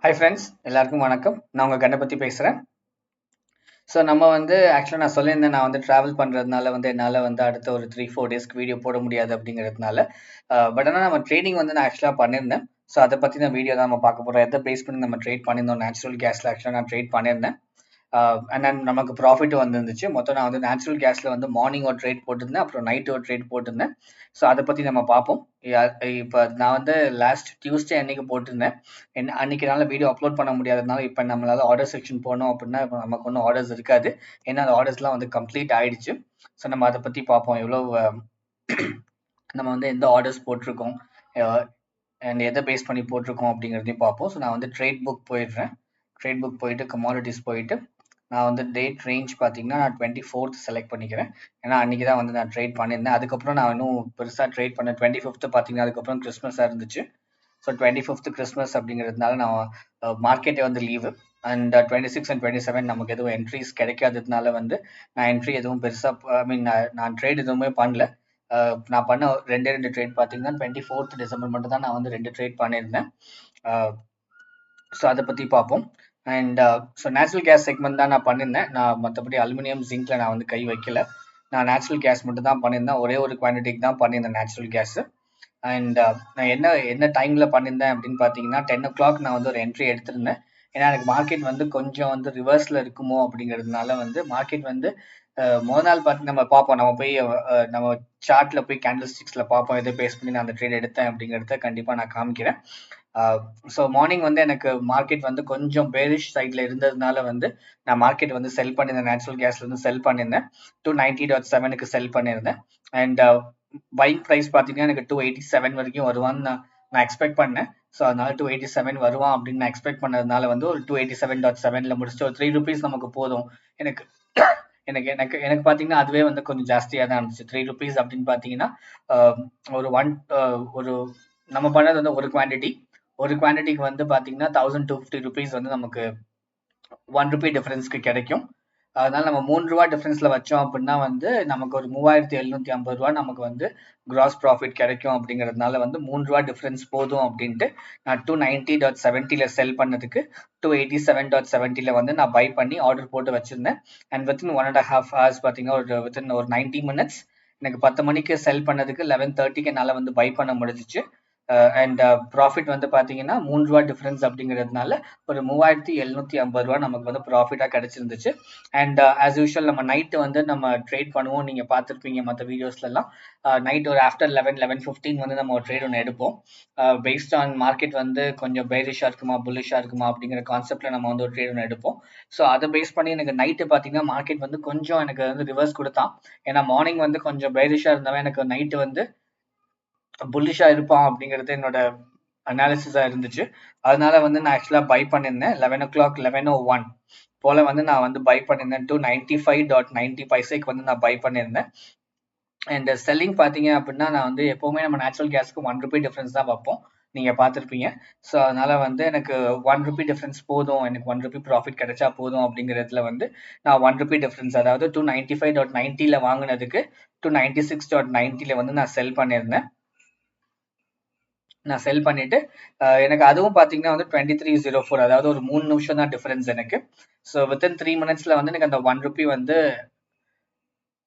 Hi friends, எல்லாருக்கும் வணக்கம். நான் உங்கள் கணபதி பேசுகிறேன். ஸோ நம்ம வந்து ஆக்சுவலாக நான் சொல்லியிருந்தேன், நான் வந்து ட்ராவல் பண்ணுறதுனால வந்து என்னால் வந்து அடுத்த ஒரு 3-4 டேஸ்க்கு வீடியோ போட முடியாது அப்படிங்கிறதுனால. பட் ஆனால் நம்ம ட்ரேடிங் வந்து நான் ஆக்சுவலாக பண்ணியிருந்தேன். ஸோ அதை பற்றின வீடியோ தான் நம்ம பார்க்க போகிறோம். எதை பேஸ் பண்ணி நம்ம ட்ரேட் பண்ணியிருந்தோம், நேச்சுரல் கேஸில் ஆக்சுவலாக நான் ட்ரேட் பண்ணியிருந்தேன். அண்ட் தென் நமக்கு ப்ராஃபிட்டும் வந்துருந்துச்சு. மொத்தம் நான் வந்து நேச்சுரல் கேஸில் வந்து மார்னிங் ஒரு ட்ரேட் போட்டிருந்தேன், அப்புறம் நைட் ஒரு ட்ரேட் போட்டிருந்தேன். ஸோ அதை பற்றி நம்ம பார்ப்போம். இப்போ நான் வந்து லாஸ்ட் டியூஸ்டே அன்னைக்கு போட்டிருந்தேன். அன்னைக்கு என்னால் வீடியோ அப்லோட் பண்ண முடியாததுனால இப்போ நம்மளால ஆர்டர் செக்ஷன் போனோம் அப்படின்னா இப்போ நமக்கு ஒன்றும் ஆர்டர்ஸ் இருக்காது. ஏன்னா அந்த ஆர்டர்ஸ்லாம் வந்து கம்ப்ளீட் ஆயிடுச்சு. ஸோ நம்ம அதை பற்றி பார்ப்போம். எவ்வளோ நம்ம வந்து எந்த ஆர்டர்ஸ் போட்டிருக்கோம் அண்ட் எதை பேஸ் பண்ணி போட்டிருக்கோம் அப்படிங்கிறதையும் பார்ப்போம். ஸோ நான் வந்து ட்ரேட் புக் போயிடுறேன். ட்ரேட் புக் போயிட்டு கமாடிட்டிஸ் போயிட்டு நான் வந்து டேட் ரேஞ்ச் பார்த்தீங்கன்னா நான் 24th செலக்ட் பண்ணிக்கிறேன். ஏன்னா அன்றைக்கி தான் வந்து நான் ட்ரேட் பண்ணியிருந்தேன். அதுக்கப்புறம் நான் இன்னும் பெருசாக ட்ரேட் பண்ணேன். 25th பார்த்தீங்கன்னா அதுக்கப்புறம் கிறிஸ்மஸாக இருந்துச்சு. ஸோ 25th கிறிஸ்மஸ் அப்படிங்கிறதுனால நான் மார்க்கெட்டே வந்து லீவு. அண்ட் 26 அண்ட் 27 நமக்கு எதுவும் என்ட்ரிஸ் கிடைக்காததுனால வந்து நான் என்ட்ரி எதுவும் பெருசாக நான் ட்ரேட் எதுவுமே பண்ணல. நான் பண்ண ரெண்டு ட்ரேட் பார்த்தீங்கன்னா 24th டிசம்பர் மட்டும் தான் நான் வந்து 2 ட்ரேட் பண்ணியிருந்தேன். ஸோ அதை பற்றி பார்ப்போம். And so natural gas segment தான் நான் பண்ணியிருந்தேன். நான் மற்றபடி அலுமினியம் ஜிங்க்ல நான் வந்து கை வைக்கல. நான் நேச்சுரல் கேஸ் மட்டும் தான் பண்ணியிருந்தேன். ஒரே ஒரு குவான்டிட்டிக்கு தான் பண்ணியிருந்தேன் நேச்சுரல் கேஸு. அண்ட் நான் என்ன டைமில் பண்ணியிருந்தேன் அப்படின்னு பார்த்தீங்கன்னா 10 o'clock நான் வந்து ஒரு என்ட்ரி எடுத்திருந்தேன். ஏன்னா எனக்கு மார்க்கெட் வந்து கொஞ்சம் வந்து ரிவர்ஸில் இருக்குமோ அப்படிங்கிறதுனால வந்து மார்க்கெட் வந்து முதல் நாள் பார்த்து நம்ம பார்ப்போம். நம்ம போய் நம்ம சார்ட்டில் போய் கேண்டில் ஸ்டிக்ஸில் பார்ப்போம். எதை பேஸ் பண்ணி நான் அந்த ட்ரேட் எடுத்தேன் அப்படிங்கிறத கண்டிப்பாக நான் காமிக்கிறேன். ஸோ மார்னிங் வந்து எனக்கு மார்க்கெட் வந்து கொஞ்சம் பேரிஷ் சைடில் இருந்ததுனால வந்து நான் மார்க்கெட் வந்து செல் பண்ணியிருந்தேன். நேச்சுரல் கேஸ்ல வந்து செல் பண்ணியிருந்தேன். 290.7க்கு செல் பண்ணியிருந்தேன். அண்ட் பைக் ப்ரைஸ் பார்த்தீங்கன்னா எனக்கு 287 வரைக்கும் வருவான்னு நான் எக்ஸ்பெக்ட் பண்ணேன். ஸோ அதனால 287 வருவான் அப்படின்னு நான் எக்ஸ்பெக்ட் பண்ணதுனால வந்து ஒரு 287.7ல முடிச்சுட்டு ஒரு 3 rupees நமக்கு போதும். எனக்கு எனக்கு எனக்கு எனக்கு பார்த்தீங்கன்னா அதுவே வந்து கொஞ்சம் ஜாஸ்தியாக தான் இருந்துச்சு. 3 rupees அப்படின்னு பார்த்தீங்கன்னா ஒரு ஒரு நம்ம பண்ணது வந்து ஒரு குவான்டிட்டிக்கு வந்து பார்த்தீங்கன்னா 1250 rupees வந்து நமக்கு 1 rupee டிஃபரன்ஸ்க்கு கிடைக்கும். அதனால நம்ம 3 ரூபா டிஃபரன்ஸ்ல வச்சோம் அப்படின்னா வந்து நமக்கு ஒரு 3750 ரூபா நமக்கு வந்து கிராஸ் ப்ராஃபிட் கிடைக்கும். அப்படிங்கிறதுனால வந்து 3 ரூபா டிஃபரன்ஸ் போதும் அப்படின்ட்டு நான் 290.70ல செல் பண்ணதுக்கு 287.70ல வந்து நான் பை பண்ணி ஆர்டர் போட்டு வச்சிருந்தேன். அண்ட் வித்தின் 1.5 hours பார்த்தீங்கன்னா வித்தின் ஒரு 90 minutes எனக்கு 10 மணிக்கு செல் பண்ணதுக்கு 11:30க்கு என்னால் வந்து பை பண்ண முடிஞ்சிச்சு. அண்ட் ப்ராஃபிட் வந்து பார்த்தீங்கன்னா 3 ரூபா டிஃபரன்ஸ் அப்படிங்கிறதுனால ஒரு 3750 ரூபா நமக்கு வந்து ப்ராஃபிட்டாக கிடைச்சிருந்துச்சு. அண்ட் ஆஸ் யூஷுவல் நம்ம நைட்டு வந்து நம்ம ட்ரேட் பண்ணுவோம். நீங்கள் பார்த்துருப்பீங்க மற்ற வீடியோஸ்லாம். நைட் ஒரு ஆஃப்டர் 11-11:15 வந்து நம்ம ஒரு ட்ரேட் ஒன்று எடுப்போம். பேஸ்ட் ஆன் மார்க்கெட் வந்து கொஞ்சம் பேரிஷாக இருக்குமா புல்லிஷாக இருக்குமா அப்படிங்கிற கான்செப்டில் நம்ம வந்து ஒரு ட்ரேட் ஒன்று எடுப்போம். ஸோ அதை பேஸ் பண்ணி எனக்கு நைட்டு பார்த்தீங்கன்னா மார்க்கெட் வந்து கொஞ்சம் எனக்கு வந்து ரிவர்ஸ் கொடுத்தான். ஏன்னா மார்னிங் வந்து கொஞ்சம் பேரிஷாக இருந்தவன் எனக்கு நைட்டு வந்து புல்லிஷா இருப்பான் அப்படிங்கிறது என்னோட அனாலிசிஸா இருந்துச்சு. அதனால வந்து நான் ஆக்சுவலா பை பண்ணியிருந்தேன். 11:11:01 போல வந்து நான் வந்து பை பண்ணியிருந்தேன். 295.90 வந்து நான் பை பண்ணியிருந்தேன். அண்ட் செல்லிங் பார்த்தீங்க அப்படின்னா நான் வந்து எப்பவுமே நம்ம நேச்சுரல் கேஸ்க்கு 1 rupee டிஃபரன்ஸ் தான் வைப்போம். நீங்க பார்த்துருப்பீங்க. ஸோ அதனால வந்து எனக்கு 1 rupee டிஃபரன்ஸ் போதும். எனக்கு 1 rupee ப்ராஃபிட் கிடைச்சா போதும் அப்படிங்கிறதுல வந்து நான் 1 rupee டிஃபரன்ஸ் அதாவது 295.90ல வாங்கினதுக்கு 296.90ல வந்து நான் செல் பண்ணியிருந்தேன். நான் செல் பண்ணிட்டு எனக்கு அதுவும் பார்த்தீங்கன்னா வந்து 2304 அதாவது ஒரு 3 நிமிஷம் தான் டிஃபரன்ஸ் எனக்கு. ஸோ வித்தின் 3 மினிட்ஸ்ல வந்து எனக்கு அந்த 1 rupee வந்து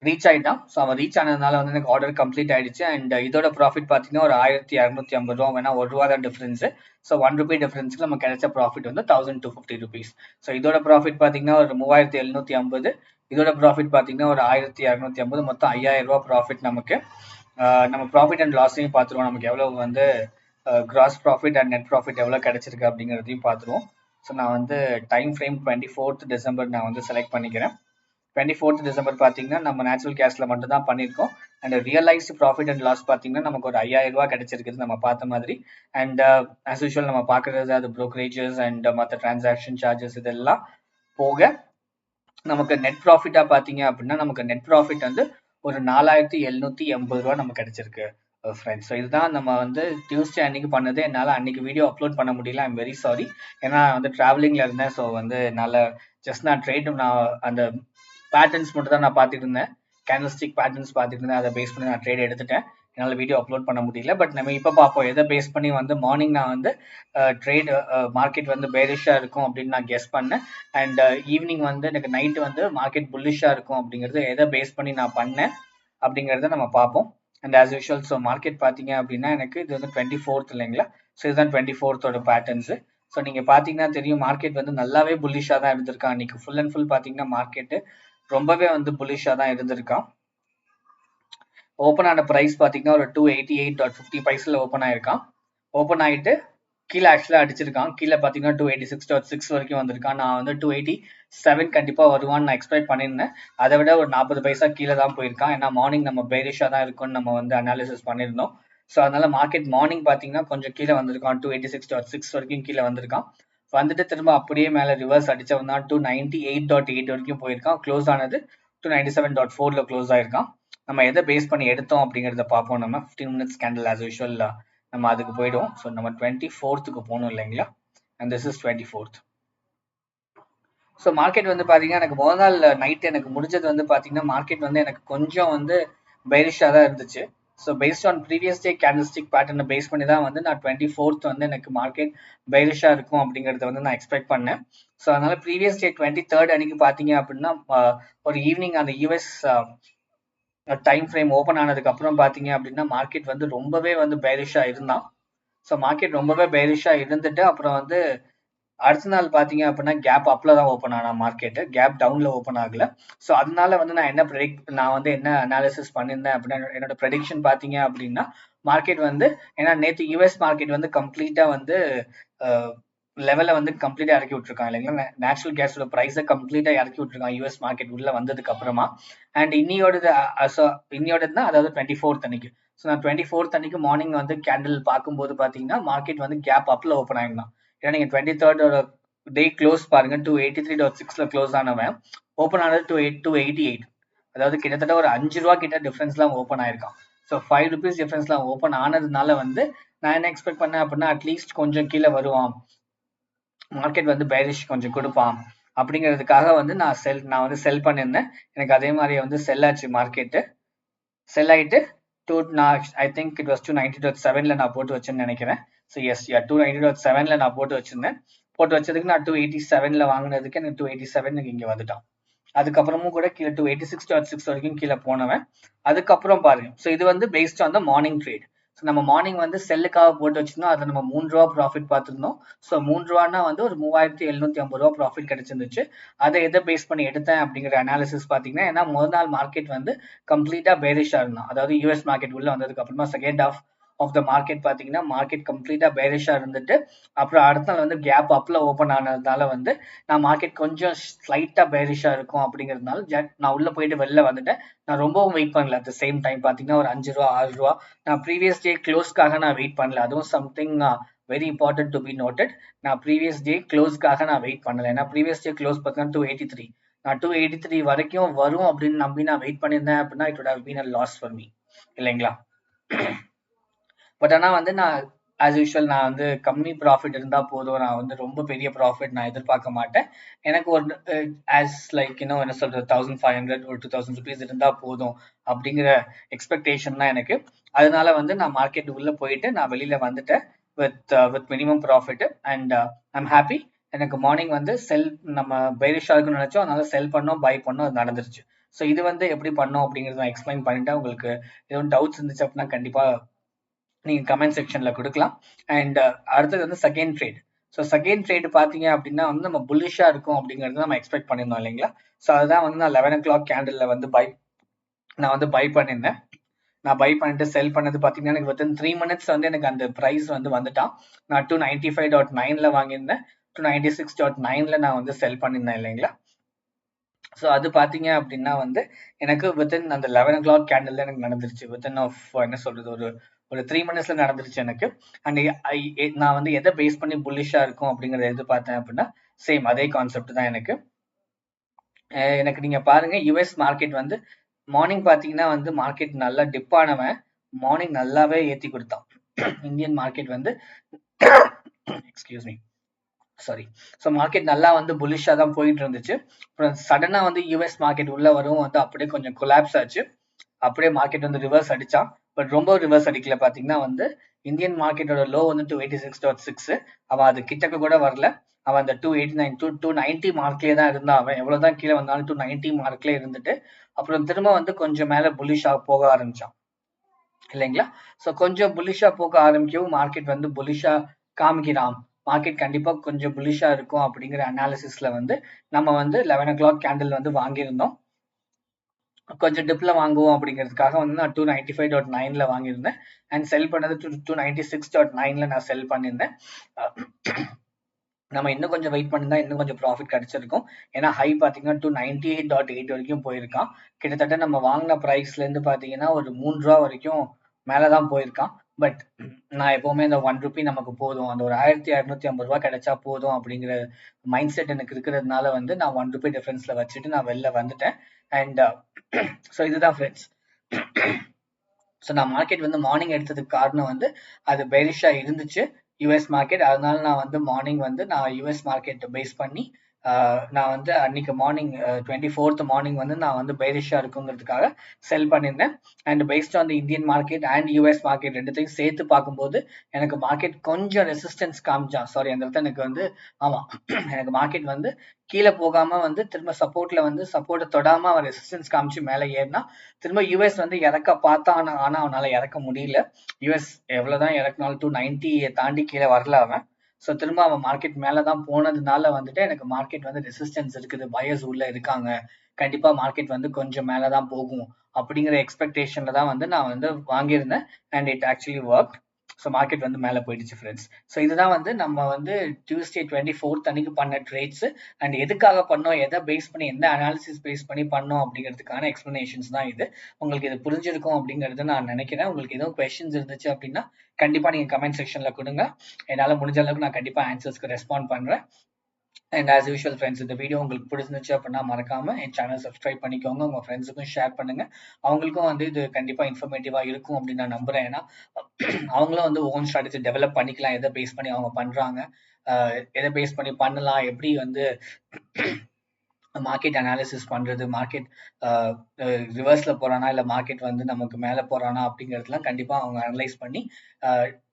ரீச் ஆயிட்டான். ஸோ அவன் ரீச் ஆனதுனால வந்து எனக்கு ஆர்டர் கம்ப்ளீட் ஆயிடுச்சு. அண்ட் இதோட ப்ராஃபிட் பார்த்தீங்கன்னா ஒரு 1250 ரூபா வேணா 1 ரூபா தான் டிஃபரன்ஸ். ஸோ 1 rupee டிஃபரன்ஸ்க்கு நம்ம கிடைச்ச ப்ராஃபிட் வந்து 1250 rupees. ஸோ இதோட ப்ராஃபிட் பார்த்தீங்கன்னா ஒரு 3750. இதோட ப்ராஃபிட் பார்த்தீங்கன்னா ஒரு 1250. மொத்தம் 5000 ரூபா ப்ராஃபிட் நமக்கு. நம்ம ப்ராஃபிட் அண்ட் லாஸையும் பார்த்துருவோம். நமக்கு எவ்வளோ வந்து gross profit and net profit எவ்வளோ கிடைச்சிருக்கு அப்படிங்கிறதையும் பார்த்துருவோம். ஸோ நான் வந்து டைம் ஃப்ரேம் 24th டிசம்பர் நான் வந்து செலக்ட் பண்ணிக்கிறேன். 24th டிசம்பர் பார்த்தீங்கன்னா நம்ம நேச்சுரல் கேஸில் மட்டும் தான் பண்ணியிருக்கோம். And realised profit and loss பார்த்தீங்கன்னா நமக்கு ஒரு 5000 ரூபா கிடைச்சிருக்குது நம்ம பார்த்த மாதிரி. அண்ட் ஆஸ் யூஷுவல் நம்ம பார்க்குறது அது ப்ரோக்கரேஜஸ் அண்ட் மற்ற டிரான்சாக்ஷன் சார்ஜஸ் இதெல்லாம் போக நமக்கு நெட் ப்ராஃபிட்டாக பார்த்தீங்க அப்படின்னா நமக்கு நெட் ப்ராஃபிட் வந்து ஒரு 4780 ரூபா நமக்கு கிடைச்சிருக்கு ஃப்ரெண்ட்ஸ். ஸோ இதுதான் நம்ம வந்து டியூஸ்டே அன்னைக்கு பண்ணது. என்னால் அன்னைக்கு வீடியோ அப்லோட் பண்ண முடியல. I'm very sorry. ஏன்னா வந்து டிராவலிங்கில் இருந்தேன். ஸோ வந்து என்னால் ஜஸ்ட் நான் நான் அந்த பேட்டர்ன்ஸ் மட்டும் தான் நான் பார்த்துட்டு இருந்தேன். கேண்டல்ஸ்டிக் பேட்டர்ன்ஸ் பார்த்துட்டு இருந்தேன். அதை பேஸ் பண்ணி நான் ட்ரேட் எடுத்துட்டேன். என்னால் வீடியோ அப்லோட் பண்ண முடியல. பட் நம்ம இப்போ பார்ப்போம் எதை பேஸ் பண்ணி வந்து மார்னிங் நான் வந்து ட்ரேட் மார்க்கெட் வந்து பேரிஷாக இருக்கும் அப்படின்னு நான் கெஸ் பண்ணேன். அண்ட் ஈவினிங் வந்து எனக்கு நைட்டு வந்து மார்க்கெட் புல்லிஷாக இருக்கும் அப்படிங்கிறது எதை பேஸ் பண்ணி நான் பண்ணேன் அப்படிங்கிறத நம்ம பார்ப்போம். And as usual so market பார்த்தீங்க அப்படின்னா எனக்கு இது வந்து 24th இல்லைங்களா? ஸோ இதுதான் 24th பேட்டர்ன்ஸு. ஸோ நீங்கள் பார்த்தீங்கன்னா தெரியும் மார்க்கெட் வந்து நல்லாவே புல்லிஷாக தான் இருந்திருக்கான். அன்னைக்கு ஃபுல் அண்ட் ஃபுல் பார்த்தீங்கன்னா மார்க்கெட்டு ரொம்பவே வந்து புல்லிஷாக தான் இருந்திருக்கான். ஓப்பன் ஆன ப்ரைஸ் பார்த்தீங்கன்னா ஒரு 288.50 ஓப்பன் ஆயிருக்கான். ஓப்பன் ஆகிட்டு கீழே ஆக்சுவலாக அடிச்சிருக்கான். கீழே பார்த்தீங்கன்னா 286.6 வரைக்கும் வந்திருக்கான். நான் வந்து 287 கண்டிப்பாக வருவான்னு நான் எக்ஸ்பெக்ட் பண்ணியிருந்தேன். அதை விட ஒரு 40 பைசா கீழே தான் போயிருக்கான். ஏன்னா மார்னிங் நம்ம பேரிஷாக தான் இருக்கும்னு நம்ம வந்து அனாலிசிஸ் பண்ணியிருந்தோம். ஸோ அதனால மார்க்கெட் மார்னிங் பார்த்தீங்கன்னா கொஞ்சம் கீழே வந்திருக்கான். 286.6 வரைக்கும் கீழே வந்திருக்கான். வந்துட்டு திரும்ப அப்படியே மேலே ரிவர்ஸ் அடிச்சவன் தான் 298.8 வரைக்கும் போயிருக்கான். க்ளோஸ் ஆனது 297.4ல க்ளோஸ் ஆயிருக்கான். நம்ம எதை பேஸ் பண்ணி எடுத்தோம் அப்படிங்கிறத பார்ப்போம். நம்ம 15 மினிட்ஸ் கேண்டில் ஆஸ் யூஷுவல் நம்ம அதுக்கு போயிடுவோம். ஸோ நம்ம 24th போகணும் இல்லைங்களா? And this is 24th. So market வந்து பார்த்தீங்கன்னா எனக்கு முதல் நாள் நைட் எனக்கு முடிஞ்சது வந்து பார்த்தீங்கன்னா மார்க்கெட் வந்து எனக்கு கொஞ்சம் வந்து பெரிஷாக தான் இருந்துச்சு. So based on previous day candlestick பேட்டர்னை பேஸ் பண்ணி தான் வந்து நான் 24th வந்து எனக்கு மார்க்கெட் பெரிஷாக இருக்கும் அப்படிங்கிறத வந்து நான் எக்ஸ்பெக்ட் பண்ணேன். ஸோ அதனால ப்ரீவியஸ் டே 23rd அன்னைக்கு பார்த்தீங்க அப்படின்னா ஒரு ஈவினிங் அந்த யூஎஸ் டைம் ஃப்ரேம் ஓப்பன் ஆனதுக்கு அப்புறம் பார்த்தீங்க அப்படின்னா மார்க்கெட் வந்து ரொம்பவே வந்து பேரிஷாக இருந்தான். ஸோ மார்க்கெட் ரொம்பவே பேரிஷாக இருந்துட்டு அப்புறம் வந்து அடுத்த நாள் பார்த்தீங்க அப்படின்னா கேப் அப்பில் தான் ஓப்பன் ஆனா மார்க்கெட்டு, கேப் டவுனில் ஓப்பன் ஆகல. ஸோ அதனால வந்து நான் வந்து என்ன அனாலிசிஸ் பண்ணியிருந்தேன் அப்படின்னா என்னோட ப்ரெடிக்ஷன் பார்த்தீங்க அப்படின்னா மார்க்கெட் வந்து ஏன்னா நேற்று யூஎஸ் மார்க்கெட் வந்து கம்ப்ளீட்டாக வந்து லெவலை வந்து கம்ப்ளீட்டாக இறக்கி விட்டுருக்கான் இல்லைங்களா? நேச்சுரல் கேஸோட ப்ரைஸை கம்ப்ளீட்டாக இறக்கி விட்டுருக்கான் யூஎஸ் மார்க்கெட் உள்ள வந்ததுக்கு அப்புறமா. அண்ட் இன்னியோடது தான் அதாவது 24th அன்னைக்கு. ஸோ நான் 24th அன்னைக்கு மார்னிங் வந்து கேண்டில் பார்க்கும்போது பார்த்தீங்கன்னா மார்க்கெட் வந்து கேப் அப்பில் ஓப்பன் ஆயிருந்தான். ஏன்னா நீங்கள் 23rd டே க்ளோஸ் பாருங்க 283.6ல க்ளோஸ் ஆனவன் ஓப்பன் ஆனது 288. அதாவது கிட்டத்தட்ட ஒரு 5 ரூபா கிட்ட டிஃபரன்ஸ்லாம் ஓப்பன் ஆயிருக்கான். ஸோ 5 rupees டிஃபரன்ஸ்லாம் ஓப்பன் ஆனதுனால வந்து நான் என்ன எக்ஸ்பெக்ட் பண்ணேன் அப்படின்னா அட்லீஸ்ட் கொஞ்சம் கீழே வருவான், மார்க்கெட் வந்து பேரிஷ் கொஞ்சம் கொடுப்பான் அப்படிங்கிறதுக்காக வந்து நான் வந்து செல் பண்ணியிருந்தேன். எனக்கு அதே மாதிரி வந்து செல் ஆச்சு மார்க்கெட்டு. செல் ஆகிட்டு ஐ திங்க் இட் வாஸ் 290.7ல நான் போட்டு வச்சேன்னு நினைக்கிறேன். ஸோ எஸ் 290.7ல நான் போட்டு வச்சிருந்தேன். போட்டு வச்சதுக்கு நான் 287ல வாங்கினதுக்கு எனக்கு 287 இங்கே வந்துட்டான். அதுக்கப்புறமும் கூட கீழே 286.6 வரைக்கும் கீழே போனவன். அதுக்கப்புறம் பாருங்க. ஸோ இது வந்து based on the morning trade. So நம்ம மார்னிங் வந்து செல்லுக்காக போட்டு வச்சிருந்தோம். அதை நம்ம 3 ரூபா ப்ராஃபிட் பார்த்துருந்தோம். ஸோ 3 ரூபான்னா வந்து ஒரு 3750 ரூபா ப்ராஃபிட் கிடைச்சிருந்துச்சு. அதை எதை பேஸ் பண்ணி எடுத்தேன் அப்படிங்கிற அனாலிசிஸ் பார்த்தீங்கன்னா ஏன்னா முதல் நாள் மார்க்கெட் வந்து கம்ப்ளீட்டாக பேரிஷாக இருந்தான். அதாவது யூஎஸ் மார்க்கெட் உள்ள வந்ததுக்கு அப்புறமா second half of the market பார்த்தீங்கன்னா மார்க்கெட் கம்ப்ளீட்டாக பேரிஷாக இருந்துட்டு அப்புறம் அடுத்த நாள் வந்து கேப் அப்பில் ஓப்பன் ஆனதுனால வந்து நான் மார்க்கெட் கொஞ்சம் ஸ்லைட்டாக பேரிஷாக இருக்கும் அப்படிங்கிறதுனால நான் உள்ளே போயிட்டு வெளில வந்துட்டேன். நான் ரொம்பவும் வெயிட் பண்ணல. அட் த சேம் டைம் பார்த்தீங்கன்னா ஒரு 5 ரூபா 6 ரூபா நான் ப்ரீவியஸ் டே க்ளோஸ்க்காக நான் வெயிட் பண்ணல. அதுவும் something very important to be noted. நான் ப்ரீவியஸ் டே க்ளோஸ்க்காக நான் வெயிட் பண்ணல. ஏன்னா ப்ரீவியஸ் டே க்ளோஸ் பார்த்தீங்கன்னா 283. நான் 283 வரைக்கும் வரும் அப்படின்னு நம்பி நான் வெயிட் பண்ணியிருந்தேன் அப்படின்னா it would have been a loss for me இல்லைங்களா? பட் ஆனால் வந்து நான் ஆஸ் யூஷுவல் நான் வந்து கம்மி ப்ராஃபிட் இருந்தால் போதும், நான் வந்து ரொம்ப பெரிய ப்ராஃபிட் நான் எதிர்பார்க்க மாட்டேன். எனக்கு ஒரு ஆஸ் லைக் இன்னும் என்ன சொல்கிறது 1500 ஒரு 2000 rupees இருந்தால் போதும் அப்படிங்கிற எக்ஸ்பெக்டேஷன் தான் எனக்கு. அதனால வந்து நான் மார்க்கெட் உள்ளே போயிட்டு நான் வெளியில் வந்துட்டேன் with minimum profit and I'm happy. எனக்கு மார்னிங் வந்து நம்ம பெரிஷாக இருக்குன்னு நினச்சோம், அதனால செல் பண்ணோம், பை பண்ணோம், அது நடந்துருச்சு. ஸோ இது வந்து எப்படி பண்ணோம் அப்படிங்கிறத நான் எக்ஸ்பிளைன் பண்ணிட்டேன். உங்களுக்கு எதுவும் டவுட்ஸ் இருந்துச்சு அப்படின்னா கண்டிப்பாக நீங்கள் கமெண்ட் செக்ஷனில் கொடுக்கலாம். அண்ட் அடுத்தது வந்து second trade. So second trade பார்த்தீங்க அப்படின்னா வந்து நம்ம புல்லிஷாக இருக்கும் அப்படிங்கிறது நம்ம எக்ஸ்பெக்ட் பண்ணியிருந்தோம் இல்லைங்களா? ஸோ அதுதான் வந்து நான் 11 o'clock கேண்டிலில் வந்து நான் வந்து பை பண்ணியிருந்தேன். நான் பை பண்ணிட்டு செல் பண்ணது பார்த்தீங்கன்னா எனக்கு வித்தின் 3 minutes வந்து எனக்கு அந்த ப்ரைஸ் வந்து வந்துட்டான். நான் 295.9ல வாங்கியிருந்தேன். 296.9ல நான் வந்து செல் பண்ணியிருந்தேன் இல்லைங்களா? ஸோ அது பார்த்தீங்க அப்படின்னா வந்து எனக்கு வித்தின் அந்த 11 o'clock கேண்டில் எனக்கு நடந்துருச்சு. வித்தின் ஆஃப் என்ன சொல்கிறது ஒரு 3 minutesல நடந்துருச்சு எனக்கு. அண்ட் நான் வந்து எதை பேஸ் பண்ணி புல்லிஷாக இருக்கும் அப்படிங்கிறத எதிர்பார்த்தேன் அப்படின்னா சேம் அதே கான்செப்ட் தான் எனக்கு. எனக்கு நீங்கள் பாருங்கள் யூஎஸ் மார்க்கெட் வந்து மார்னிங் பார்த்தீங்கன்னா வந்து மார்க்கெட் நல்லா டிப் ஆனவன் மார்னிங் நல்லாவே ஏற்றி கொடுத்தான். இந்தியன் மார்க்கெட் வந்து excuse me sorry. So market நல்லா வந்து புல்லிஷாக தான் போயிட்டு இருந்துச்சு. அப்புறம் சடனாக வந்து யூஎஸ் மார்க்கெட் உள்ள வரும் வந்து அப்படியே கொஞ்சம் கொலாப்ஸ் ஆச்சு. அப்படியே மார்க்கெட் வந்து ரிவர்ஸ் அடிச்சான். பட் ரொம்ப ரிவர்ஸ் அடிக்கல. பார்த்தீங்கன்னா வந்து இந்தியன் மார்க்கெட்டோட லோ வந்து 286.6. அவன் அது கிட்டக்க கூட வரல. அவன் அந்த 289 290 மார்க்லேயே தான் இருந்தான். அவன் எவ்வளவுதான் கீழே வந்தாலும் 290 மார்க்லேயே இருந்துட்டு அப்புறம் திரும்ப வந்து கொஞ்சம் மேல புல்லிஷா போக ஆரம்பிச்சான் இல்லைங்களா? ஸோ கொஞ்சம் புல்லிஷா போக ஆரம்பிக்கவும் மார்க்கெட் வந்து புல்லிஷா காமிக்கிறான். மார்க்கெட் கண்டிப்பா கொஞ்சம் புல்லிஷா இருக்கும் அப்படிங்கிற அனாலிசிஸ்ல வந்து நம்ம வந்து 11 o'clock கேண்டில் வந்து வாங்கியிருந்தோம். கொஞ்சம் டிப்ல வாங்குவோம் அப்படிங்கிறதுக்காக வந்து நான் 295.9ல வாங்கியிருந்தேன். அண்ட் செல் பண்ணது 296.9ல நான் செல் பண்ணியிருந்தேன். நம்ம இன்னும் கொஞ்சம் வெயிட் பண்ணிருந்தா இன்னும் கொஞ்சம் ப்ராஃபிட் கிடைச்சிருக்கும். ஏன்னா ஹை பார்த்தீங்கன்னா 298.8 வரைக்கும் போயிருக்கான். கிட்டத்தட்ட நம்ம வாங்கின ப்ரைஸ்ல இருந்து பார்த்தீங்கன்னா ஒரு ₹3 வரைக்கும் மேலதான் போயிருக்கான். பட் நான் எப்பவுமே இந்த ₹1 நமக்கு போதும், அந்த ஒரு ₹1250 கிடைச்சா போதும் அப்படிங்கிற மைண்ட் செட் எனக்கு இருக்கிறதுனால வந்து நான் ₹1 டிஃபரன்ஸ்ல வச்சுட்டு நான் வெளில வந்துட்டேன். அண்ட் ஸோ இதுதான் ஃப்ரெண்ட்ஸ். ஸோ நான் மார்க்கெட் வந்து மார்னிங் எடுத்ததுக்கு காரணம் வந்து அது பெரிஷா இருந்துச்சு யூஎஸ் மார்க்கெட். அதனால நான் வந்து மார்னிங் வந்து நான் யூஎஸ் மார்க்கெட் பேஸ் பண்ணி நான் வந்து அன்னைக்கு மார்னிங் 24th மார்னிங் வந்து நான் வந்து பெரிஷா இருக்குங்கிறதுக்காக செல் பண்ணியிருந்தேன். And based on the Indian market and US market ரெண்டுத்தையும் சேர்த்து பார்க்கும்போது எனக்கு மார்க்கெட் கொஞ்சம் ரெசிஸ்டன்ஸ் காமிச்சான். சாரி, அந்த இடத்துல எனக்கு வந்து ஆமா எனக்கு மார்க்கெட் வந்து கீழே போகாம வந்து திரும்ப சப்போர்ட்ல வந்து சப்போர்ட்டை தொடாம அவன் ரெசிஸ்டன்ஸ் காமிச்சு மேலே ஏறினா திரும்ப யூஎஸ் வந்து இறக்க பார்த்தான். ஆனா அவனால இறக்க முடியல. யூஎஸ் எவ்வளவுதான் இறக்குனாலும் 290 தாண்டி கீழே வரல அவன். ஸோ திரும்ப அவன் மார்க்கெட் மேலதான் போனதுனால வந்துட்டு எனக்கு மார்க்கெட் வந்து ரெசிஸ்டன்ஸ் இருக்குது, பயர்ஸ் உள்ள இருக்காங்க, கண்டிப்பா மார்க்கெட் வந்து கொஞ்சம் மேலதான் போகும் அப்படிங்கிற எக்ஸ்பெக்டேஷன்ல தான் வந்து நான் வந்து வாங்கியிருந்தேன். And it actually work. So market வந்து மேலே போயிடுச்சு ஃப்ரெண்ட்ஸ். ஸோ இதுதான் வந்து நம்ம வந்து டியூஸ்டே 24th அன்னைக்கு பண்ண ட்ரேட்ஸ். அண்ட் எதுக்காக பண்ணோம், எதை பேஸ் பண்ணி, எந்த அனாலிசிஸ் பேஸ் பண்ணி பண்ணோம் அப்படிங்கிறதுக்கான எக்ஸ்பிளனேஷன்ஸ் தான் இது. உங்களுக்கு இது புரிஞ்சிருக்கும் அப்படிங்கறது நான் நினைக்கிறேன். உங்களுக்கு எதுவும் கொஸ்டின்ஸ் இருந்துச்சு அப்படின்னா கண்டிப்பா நீங்க கமெண்ட் செக்ஷன்ல கொடுங்க. என்னால முடிஞ்ச அளவுக்கு நான் கண்டிப்பா ஆன்சர்ஸ்க்கு ரெஸ்பாண்ட் பண்றேன். அண்ட் ஆஸ் யூஷுவல் ஃப்ரெண்ட்ஸ், இந்த வீடியோ உங்களுக்கு பிடிச்சிருந்துச்சு அப்படின்னா மறக்காம என் சேனல் சப்ஸ்கிரைப் பண்ணிக்கோங்க, உங்க ஃப்ரெண்ட்ஸுக்கும் ஷேர் பண்ணுங்க. அவங்களுக்கும் வந்து இது கண்டிப்பா இன்ஃபர்மேட்டிவா இருக்கும் அப்படின்னு நான் நம்புறேன். ஏன்னா அவங்களும் வந்து ஓன் ஸ்ட்ராட்டஜி டெவலப் பண்ணிக்கலாம், எதை பேஸ் பண்ணி அவங்க பண்றாங்க, எதை பேஸ் பண்ணி பண்ணலாம், எப்படி வந்து மார்க்கெட் அனாலிசிஸ் பண்றது, மார்க்கெட் ரிவர்ஸ்ல போறானா இல்ல மார்க்கெட் வந்து நமக்கு மேல போறானா அப்படிங்கிறதுலாம் கண்டிப்பா அவங்க அனலைஸ் பண்ணி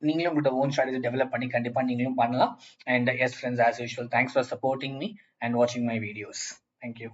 நீங்களும் உங்களோட ஓன் ஸ்ட்ராட்டஜி டெவலப் பண்ணி கண்டிப்பா நீங்களும் பண்ணலாம். And S friends, as usual thanks for supporting me and வாட்சிங் மை வீடியோஸ். தேங்க்யூ.